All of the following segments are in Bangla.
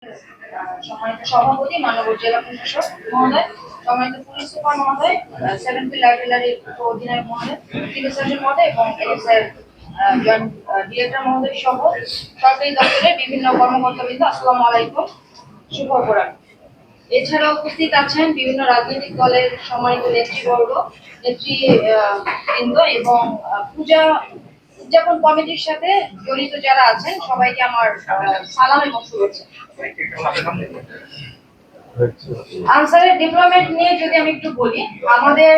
সম্মানিত সভাপতি, মাননীয় জেলা প্রশাসক মহোদয়, সম্মানিত পুলিশ সুপার মহোদয়, 7 ফিল্ড আর্টিলারি অধিনায়ক মহোদয়, সিভিল সার্জন মহোদয় এবং এনএসআর জয়েন্ট ডিরেক্টর মহোদয় সহ সরকারি দপ্তরের বিভিন্ন কর্মকর্তাবৃন্দ, আসসালামু আলাইকুম, শুভ অপরাহ্ন। এছাড়া উপস্থিত আছেন বিভিন্ন রাজনৈতিক দলের সম্মানিত নেতৃবর্গ, নেতৃবৃন্দ এবং পূজা উদযাপন কমিটির সাথে জড়িত যারা আছেন সবাইকে আমার সালাম এবং শুভেচ্ছা। আনসারের ডিপ্লয়মেন্ট নিয়ে যদি আমি একটু বলি, আমাদের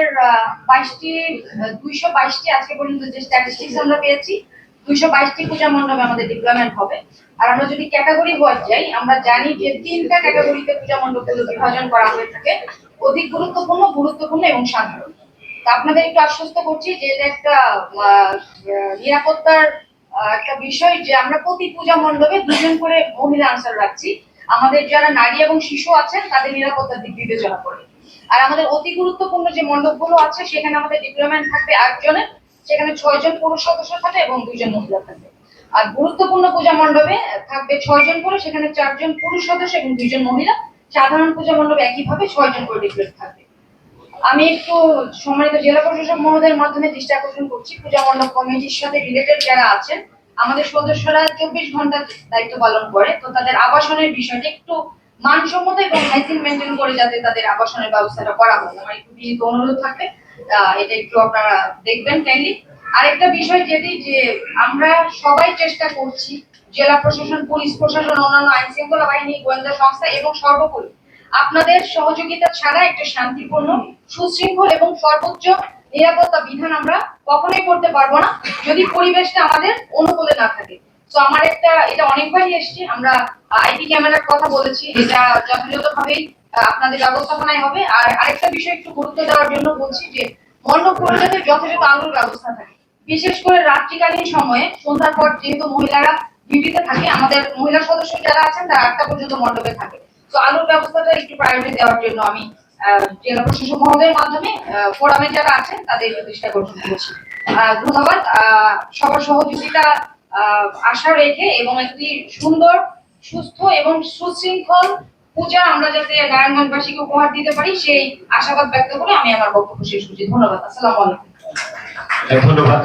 222টি আজকে পর্যন্ত যে স্ট্যাটিস্টিক্স আমরা পেয়েছি, 222টি পূজা মণ্ডপে আমাদের ডিপ্লয়মেন্ট হবে। আর আমরা যদি ক্যাটাগরি ওয়াইজ যাই, আমরা জানি যে 3টা ক্যাটাগরিতে পূজা মণ্ডপগুলো বিভাজন করা হয়ে থাকে: অধিক গুরুত্বপূর্ণ, গুরুত্বপূর্ণ এবং সাধারণ। আপনাদের একটু আশ্বস্ত করছি যে এটা একটা নিরাপত্তার একটা বিষয় যে আমরা প্রতি পূজা মণ্ডপে 2জন করে মহিলা আনসার রাখছি, আমাদের যারা নারী এবং শিশু আছেন তাদের নিরাপত্তার দিক বিবেচনা করে। আর আমাদের অতি গুরুত্বপূর্ণ যে মণ্ডপগুলো আছে সেখানে আমাদের ডিপ্লয়মেন্ট থাকবে 8 জনের, সেখানে 6 জন পুরুষ সদস্য থাকবে এবং 2 জন মহিলা থাকবে। আর গুরুত্বপূর্ণ পূজা মণ্ডপে থাকবে 6 জন করে, সেখানে 4 জন পুরুষ সদস্য এবং 2 জন মহিলা। সাধারণ পূজা মণ্ডপে একইভাবে 6 জন করে ডিপ্লয়েড থাকবে। আমি একটু সম্মানিত জেলা প্রশাসক মহোদয়ের মাধ্যমে দৃষ্টি আকর্ষণ করছি, পূজা মণ্ডপ কমিটির সাথে রিলেটেড যারা আছেন আমাদের সদস্যরা 24 ঘন্টা দায়িত্ব পালন করে, তো তাদের আবাসনের বিষয়টা একটু মানসম্মত এবং হাইজিন মেনটেন করে যাতে তাদের আবাসনের ব্যবস্থাটা করা হয়, আমার একটু বিনীত অনুরোধ থাকবে, এটা একটু আপনারা দেখবেন কাইন্ডলি। আরেকটা বিষয় যেটি যে আমরা সবাই চেষ্টা করছি, জেলা প্রশাসন, পুলিশ প্রশাসন, অন্যান্য আইন শৃঙ্খলা বাহিনী, গোয়েন্দা সংস্থা এবং সর্বোপরি আপনাদের সহযোগিতা ছাড়া একটা শান্তিপূর্ণ, সুশৃঙ্খল এবং সর্বোচ্চ নিরাপত্তা বিধান আমরা কখনোই করতে পারবো না যদি পরিবেশটা আমাদের অনুকূলে না থাকে। তো আমার এটা অনেকবারই এসেছি, আমরা আইপি ক্যামেরার কথা বলেছি, এটা যথাযথভাবেই আপনাদের ব্যবস্থাপনায় হবে। আর আরেকটা বিষয় একটু গুরুত্ব দেওয়ার জন্য বলছি যে মণ্ডপগুলো যাতে যথাযথ আলোর ব্যবস্থা থাকে, বিশেষ করে রাত্রিকালীন সময়ে সন্ধ্যার পর যেহেতু মহিলারা ডিউটিতে থাকে, আমাদের মহিলা সদস্য যারা আছেন তারা 8টা পর্যন্ত মণ্ডপে থাকে, তো আলোর ব্যবস্থাটা একটু প্রায়োরিটি দেওয়ার জন্য আমি জেলা প্রশাসক মহোদয়ের মাধ্যমে ফোরামে যারা আছেন তাদের দৃষ্টি আকর্ষণ করছি। ধন্যবাদ সবার সহযোগিতা আশা রেখে এবং একটি সুন্দর, সুস্থ এবং সুশৃঙ্খল পূজা আমরা যাতে নারায়ণগঞ্জবাসীকে উপহার দিতে পারি সেই আশাবাদ ব্যক্ত করে আমি আমার বক্তব্য শেষ করছি। ধন্যবাদ। আসসালামু আলাইকুম। ধন্যবাদ।